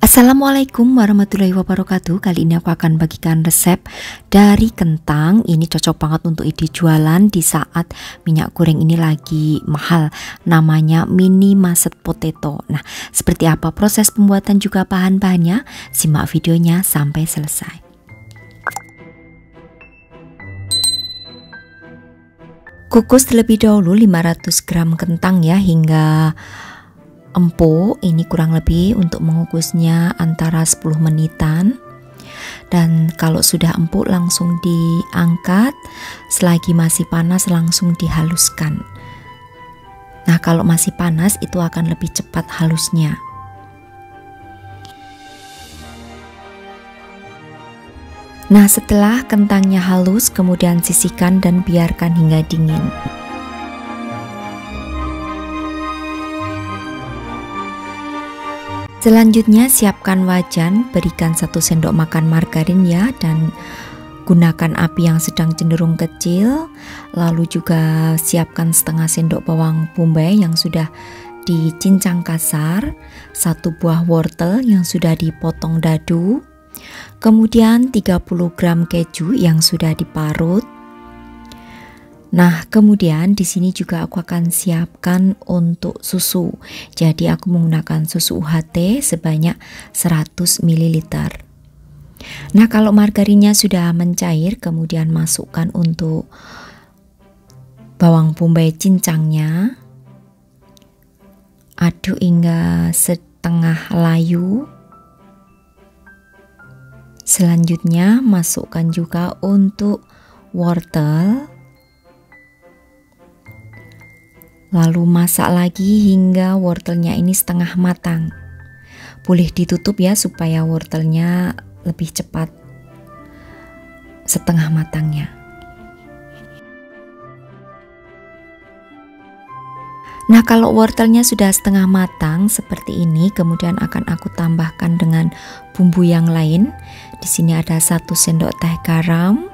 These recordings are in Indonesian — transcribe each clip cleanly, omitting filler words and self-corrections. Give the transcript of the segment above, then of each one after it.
Assalamualaikum warahmatullahi wabarakatuh. Kali ini aku akan bagikan resep dari kentang. Ini cocok banget untuk ide jualan di saat minyak goreng ini lagi mahal. Namanya mini mashed potato. Nah, seperti apa proses pembuatan juga bahan-bahannya? Simak videonya sampai selesai. Kukus terlebih dahulu 500 gram kentang ya hingga empuk. Ini kurang lebih untuk mengukusnya antara 10 menitan. Dan kalau sudah empuk langsung diangkat, selagi masih panas langsung dihaluskan. Nah, kalau masih panas itu akan lebih cepat halusnya. Nah, setelah kentangnya halus, kemudian sisihkan dan biarkan hingga dingin. Selanjutnya siapkan wajan, berikan 1 sendok makan margarin ya, dan gunakan api yang sedang cenderung kecil. Lalu juga siapkan setengah sendok bawang bombay yang sudah dicincang kasar, 1 buah wortel yang sudah dipotong dadu, kemudian 30 gram keju yang sudah diparut. Nah, kemudian di sini juga aku akan siapkan untuk susu. Jadi aku menggunakan susu UHT sebanyak 100 ml. Nah, kalau margarinnya sudah mencair, kemudian masukkan untuk bawang bombay cincangnya. Aduk hingga setengah layu. Selanjutnya masukkan juga untuk wortel. Lalu masak lagi hingga wortelnya ini setengah matang. Boleh ditutup ya supaya wortelnya lebih cepat setengah matangnya. Nah, kalau wortelnya sudah setengah matang seperti ini, kemudian akan aku tambahkan dengan bumbu yang lain. Di sini ada 1 sendok teh garam.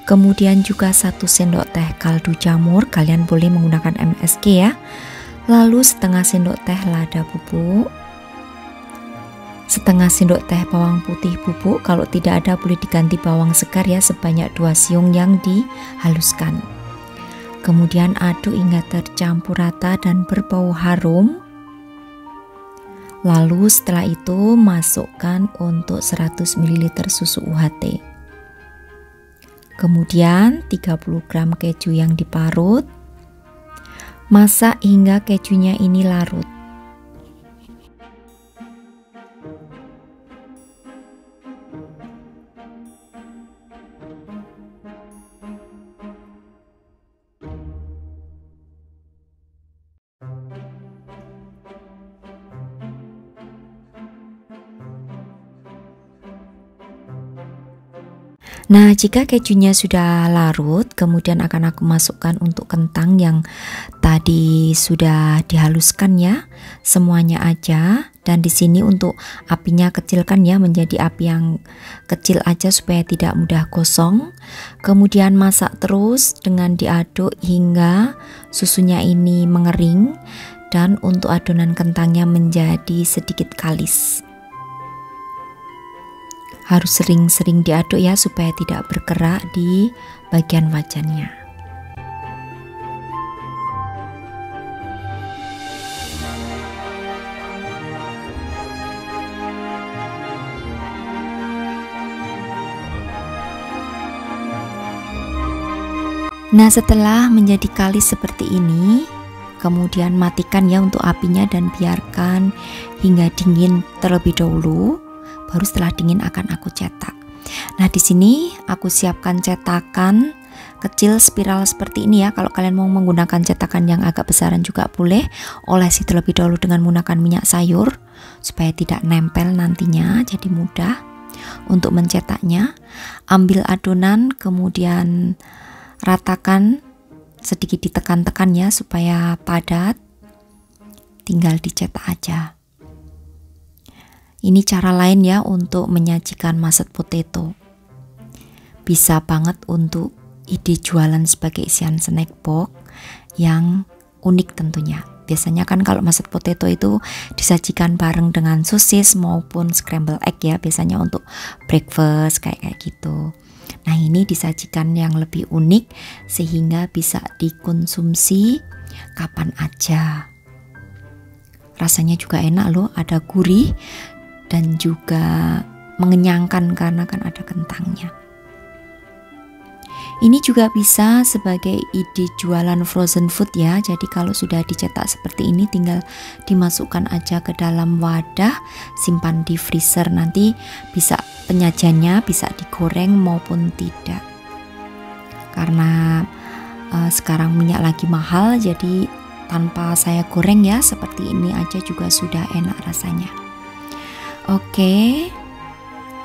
Kemudian juga 1 sendok teh kaldu jamur, kalian boleh menggunakan MSG ya. Lalu setengah sendok teh lada bubuk, setengah sendok teh bawang putih bubuk, kalau tidak ada boleh diganti bawang segar ya, sebanyak 2 siung yang dihaluskan. Kemudian aduk hingga tercampur rata dan berbau harum. Lalu setelah itu masukkan untuk 100 ml susu UHT. Kemudian 30 gram keju yang diparut. Masak hingga kejunya ini larut. Nah, jika kejunya sudah larut, kemudian akan aku masukkan untuk kentang yang tadi sudah dihaluskan ya, semuanya aja. Dan di sini untuk apinya kecilkan ya, menjadi api yang kecil aja supaya tidak mudah gosong. Kemudian masak terus dengan diaduk hingga susunya ini mengering dan untuk adonan kentangnya menjadi sedikit kalis. Harus sering-sering diaduk ya supaya tidak bergerak di bagian wajannya. Nah, setelah menjadi kalis seperti ini, kemudian matikan ya untuk apinya dan biarkan hingga dingin terlebih dahulu. Baru setelah dingin akan aku cetak. Nah, di sini aku siapkan cetakan kecil spiral seperti ini ya. Kalau kalian mau menggunakan cetakan yang agak besaran juga boleh. Olesi terlebih dahulu dengan menggunakan minyak sayur supaya tidak nempel nantinya, jadi mudah untuk mencetaknya. Ambil adonan, kemudian ratakan, sedikit ditekan-tekan ya supaya padat. Tinggal dicetak aja. Ini cara lain ya untuk menyajikan mashed potato. Bisa banget untuk ide jualan sebagai isian snack box yang unik tentunya. Biasanya kan kalau mashed potato itu disajikan bareng dengan sosis maupun scramble egg ya, biasanya untuk breakfast kayak gitu. Nah, ini disajikan yang lebih unik sehingga bisa dikonsumsi kapan aja. Rasanya juga enak loh, ada gurih dan juga mengenyangkan karena kan ada kentangnya. Ini juga bisa sebagai ide jualan frozen food ya. Jadi kalau sudah dicetak seperti ini tinggal dimasukkan aja ke dalam wadah, simpan di freezer, nanti bisa penyajiannya bisa digoreng maupun tidak. Karena sekarang minyak lagi mahal, jadi tanpa saya goreng ya, seperti ini aja juga sudah enak rasanya. Oke.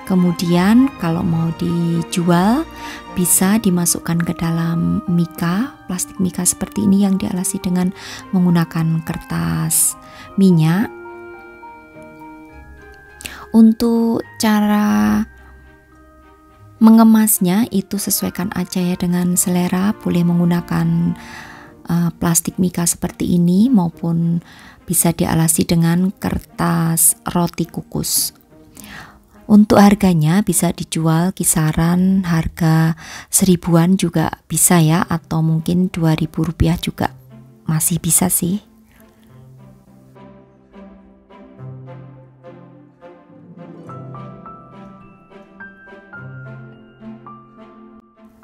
Kemudian kalau mau dijual bisa dimasukkan ke dalam mika, plastik mika seperti ini yang dialasi dengan menggunakan kertas minyak. Untuk cara mengemasnya itu sesuaikan aja ya dengan selera, boleh menggunakan plastik mika seperti ini maupun bisa dialasi dengan kertas roti kukus. Untuk harganya bisa dijual kisaran harga 1000-an juga bisa ya, atau mungkin 2000 rupiah juga masih bisa sih.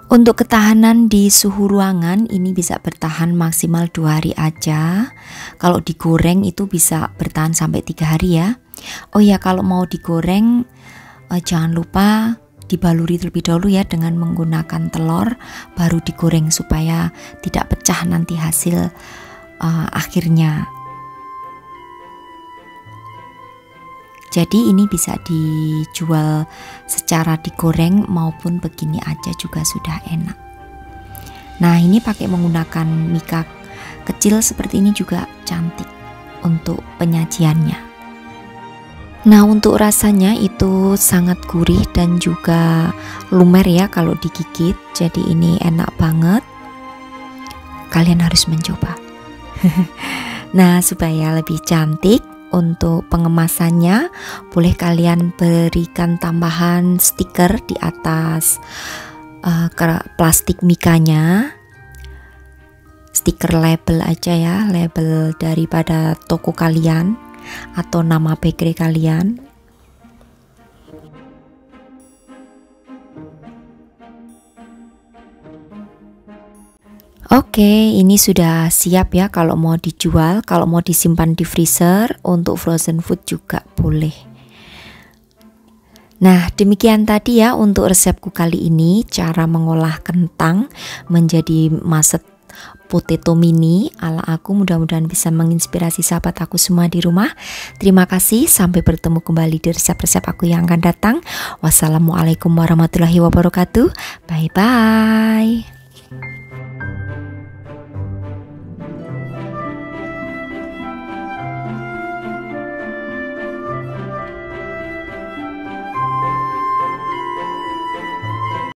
Untuk ketahanan di suhu ruangan ini bisa bertahan maksimal 2 hari aja. Kalau digoreng itu bisa bertahan sampai 3 hari ya. Oh ya, kalau mau digoreng jangan lupa dibaluri terlebih dahulu ya dengan menggunakan telur, baru digoreng supaya tidak pecah nanti hasil akhirnya. Jadi ini bisa dijual secara digoreng maupun begini aja juga sudah enak. Nah, ini pakai menggunakan mika kecil seperti ini juga cantik untuk penyajiannya. Nah, untuk rasanya itu sangat gurih dan juga lumer ya kalau digigit. Jadi ini enak banget. Kalian harus mencoba. Nah, supaya lebih cantik, untuk pengemasannya boleh kalian berikan tambahan stiker di atas plastik mikanya. Stiker label aja ya, label daripada toko kalian atau nama bakery kalian. Oke, ini sudah siap ya kalau mau dijual, kalau mau disimpan di freezer. Untuk frozen food juga boleh. Nah, demikian tadi ya untuk resepku kali ini, cara mengolah kentang menjadi mashed potato mini ala aku. Mudah-mudahan bisa menginspirasi sahabat aku semua di rumah. Terima kasih, sampai bertemu kembali di resep-resep aku yang akan datang. Wassalamualaikum warahmatullahi wabarakatuh. Bye bye.